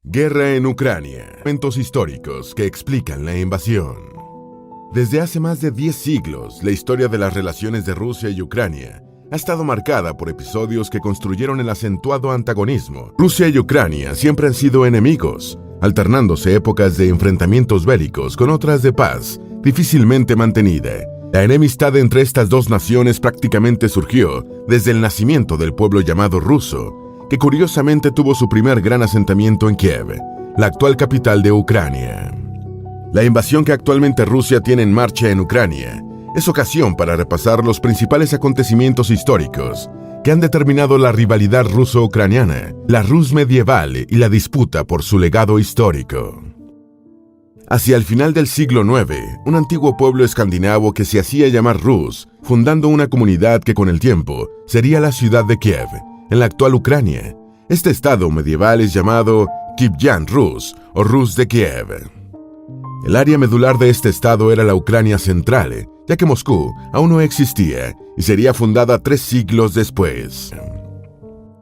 Guerra en Ucrania. Eventos históricos que explican la invasión. Desde hace más de 10 siglos, la historia de las relaciones de Rusia y Ucrania ha estado marcada por episodios que construyeron el acentuado antagonismo. Rusia y Ucrania siempre han sido enemigos, alternándose épocas de enfrentamientos bélicos con otras de paz, difícilmente mantenida. La enemistad entre estas dos naciones prácticamente surgió desde el nacimiento del pueblo llamado ruso, que curiosamente tuvo su primer gran asentamiento en Kiev, la actual capital de Ucrania. La invasión que actualmente Rusia tiene en marcha en Ucrania es ocasión para repasar los principales acontecimientos históricos que han determinado la rivalidad ruso-ucraniana, la Rus medieval y la disputa por su legado histórico. Hacia el final del siglo IX, un antiguo pueblo escandinavo que se hacía llamar Rus, fundando una comunidad que con el tiempo sería la ciudad de Kiev, en la actual Ucrania. Este estado medieval es llamado Kievan Rus o Rus de Kiev. El área medular de este estado era la Ucrania central, ya que Moscú aún no existía y sería fundada 3 siglos después.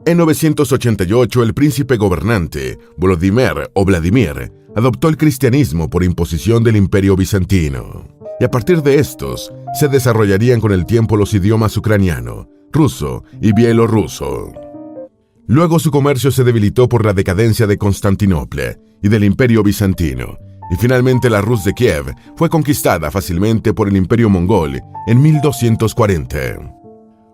En 988, el príncipe gobernante Vladimir adoptó el cristianismo por imposición del Imperio Bizantino, y a partir de estos se desarrollarían con el tiempo los idiomas ucraniano, ruso y bielorruso. Luego su comercio se debilitó por la decadencia de Constantinopla y del Imperio Bizantino, y finalmente la Rus de Kiev fue conquistada fácilmente por el Imperio Mongol en 1240.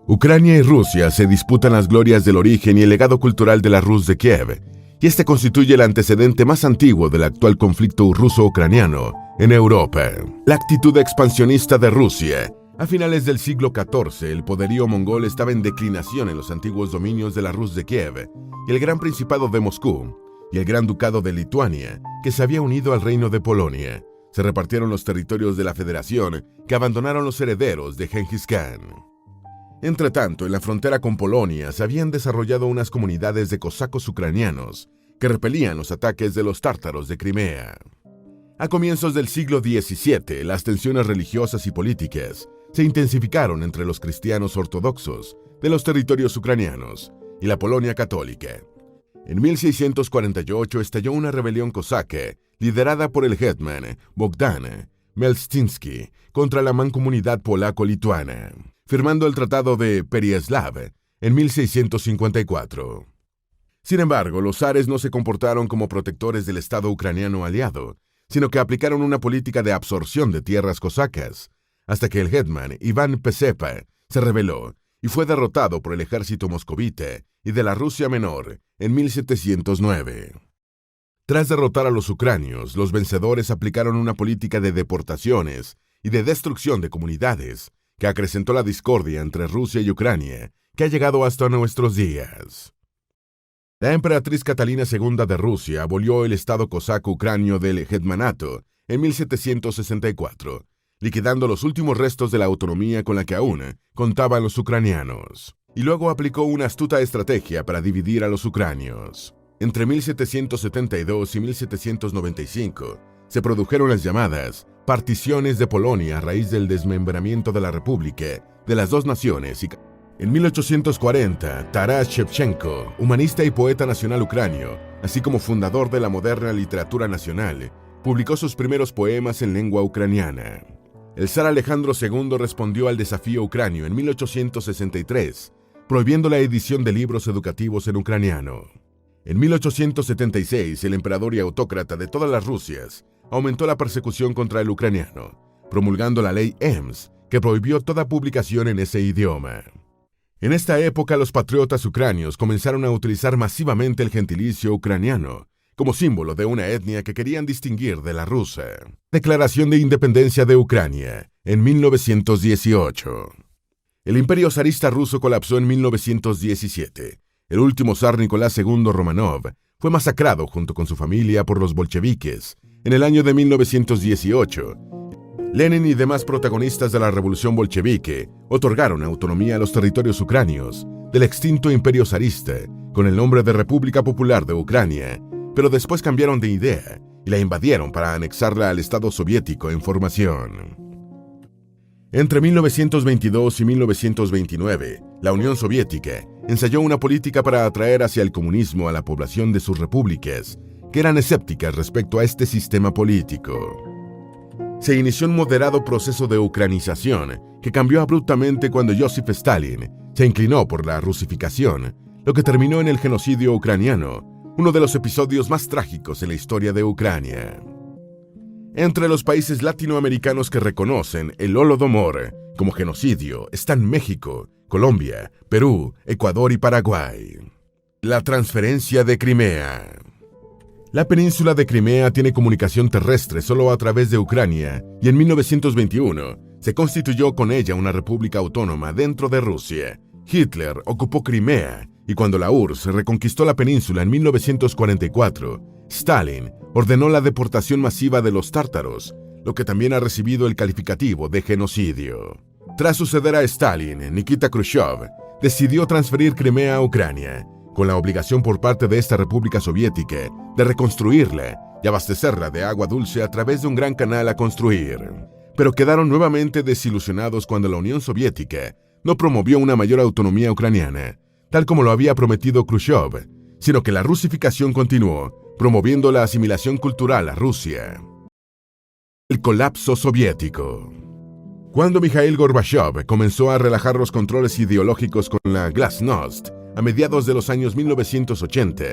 Ucrania y Rusia se disputan las glorias del origen y el legado cultural de la Rus de Kiev, y este constituye el antecedente más antiguo del actual conflicto ruso-ucraniano en Europa. La actitud expansionista de Rusia. A finales del siglo XIV, el poderío mongol estaba en declinación en los antiguos dominios de la Rus de Kiev y el Gran Principado de Moscú y el Gran Ducado de Lituania, que se había unido al Reino de Polonia. Se repartieron los territorios de la Federación que abandonaron los herederos de Gengis Khan. Entretanto, en la frontera con Polonia se habían desarrollado unas comunidades de cosacos ucranianos que repelían los ataques de los tártaros de Crimea. A comienzos del siglo XVII, las tensiones religiosas y políticas se intensificaron entre los cristianos ortodoxos de los territorios ucranianos y la Polonia católica. En 1648 estalló una rebelión cosaca liderada por el hetman Bogdan Melstinsky contra la mancomunidad polaco-lituana, firmando el Tratado de Pereyaslav en 1654. Sin embargo, los zares no se comportaron como protectores del Estado ucraniano aliado, sino que aplicaron una política de absorción de tierras cosacas, hasta que el hetman Iván Pacepa se rebeló y fue derrotado por el ejército moscovita y de la Rusia Menor en 1709. Tras derrotar a los ucranios, los vencedores aplicaron una política de deportaciones y de destrucción de comunidades que acrecentó la discordia entre Rusia y Ucrania, que ha llegado hasta nuestros días. La emperatriz Catalina II de Rusia abolió el estado cosaco ucranio del hetmanato en 1764, liquidando los últimos restos de la autonomía con la que aún contaban los ucranianos, y luego aplicó una astuta estrategia para dividir a los ucranios. Entre 1772 y 1795 se produjeron las llamadas particiones de Polonia a raíz del desmembramiento de la República de las dos naciones y en 1840, Taras Shevchenko, humanista y poeta nacional ucranio, así como fundador de la moderna literatura nacional, publicó sus primeros poemas en lengua ucraniana. El zar Alejandro II respondió al desafío ucranio en 1863, prohibiendo la edición de libros educativos en ucraniano. En 1876, el emperador y autócrata de todas las Rusias aumentó la persecución contra el ucraniano, promulgando la ley EMS, que prohibió toda publicación en ese idioma. En esta época, los patriotas ucranios comenzaron a utilizar masivamente el gentilicio ucraniano como símbolo de una etnia que querían distinguir de la rusa. Declaración de Independencia de Ucrania, en 1918. El imperio zarista ruso colapsó en 1917. El último zar Nicolás II Romanov fue masacrado junto con su familia por los bolcheviques en el año de 1918. Lenin y demás protagonistas de la revolución bolchevique otorgaron autonomía a los territorios ucranios del extinto imperio zarista con el nombre de República Popular de Ucrania, pero después cambiaron de idea y la invadieron para anexarla al Estado soviético en formación. Entre 1922 y 1929, la Unión Soviética ensayó una política para atraer hacia el comunismo a la población de sus repúblicas que eran escépticas respecto a este sistema político. Se inició un moderado proceso de ucranización que cambió abruptamente cuando Joseph Stalin se inclinó por la rusificación, lo que terminó en el genocidio ucraniano, uno de los episodios más trágicos en la historia de Ucrania. Entre los países latinoamericanos que reconocen el Holodomor como genocidio están México, Colombia, Perú, Ecuador y Paraguay. La transferencia de Crimea. La península de Crimea tiene comunicación terrestre solo a través de Ucrania y en 1921 se constituyó con ella una república autónoma dentro de Rusia. Hitler ocupó Crimea y cuando la URSS reconquistó la península en 1944, Stalin ordenó la deportación masiva de los tártaros, lo que también ha recibido el calificativo de genocidio. Tras suceder a Stalin, Nikita Khrushchev decidió transferir Crimea a Ucrania, con la obligación por parte de esta república soviética de reconstruirla y abastecerla de agua dulce a través de un gran canal a construir. Pero quedaron nuevamente desilusionados cuando la Unión Soviética no promovió una mayor autonomía ucraniana, tal como lo había prometido Khrushchev, sino que la rusificación continuó, promoviendo la asimilación cultural a Rusia. El colapso soviético. Cuando Mikhail Gorbachev comenzó a relajar los controles ideológicos con la Glasnost, a mediados de los años 1980,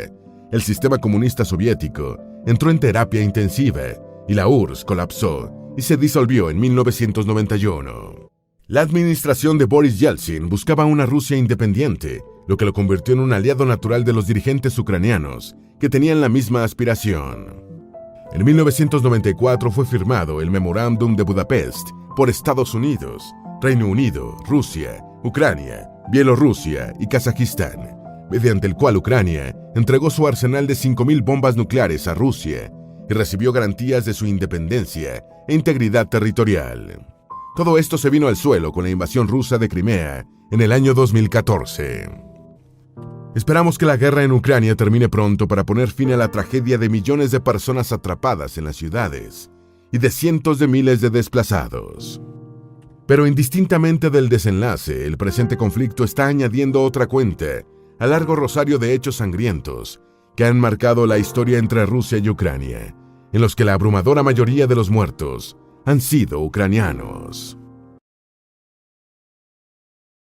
el sistema comunista soviético entró en terapia intensiva y la URSS colapsó y se disolvió en 1991. La administración de Boris Yeltsin buscaba una Rusia independiente, lo que lo convirtió en un aliado natural de los dirigentes ucranianos que tenían la misma aspiración. En 1994 fue firmado el Memorándum de Budapest por Estados Unidos, Reino Unido, Rusia, Ucrania, Bielorrusia y Kazajistán, mediante el cual Ucrania entregó su arsenal de 5.000 bombas nucleares a Rusia y recibió garantías de su independencia e integridad territorial. Todo esto se vino al suelo con la invasión rusa de Crimea en el año 2014. Esperamos que la guerra en Ucrania termine pronto para poner fin a la tragedia de millones de personas atrapadas en las ciudades y de cientos de miles de desplazados. Pero indistintamente del desenlace, el presente conflicto está añadiendo otra cuenta al largo rosario de hechos sangrientos que han marcado la historia entre Rusia y Ucrania, en los que la abrumadora mayoría de los muertos han sido ucranianos.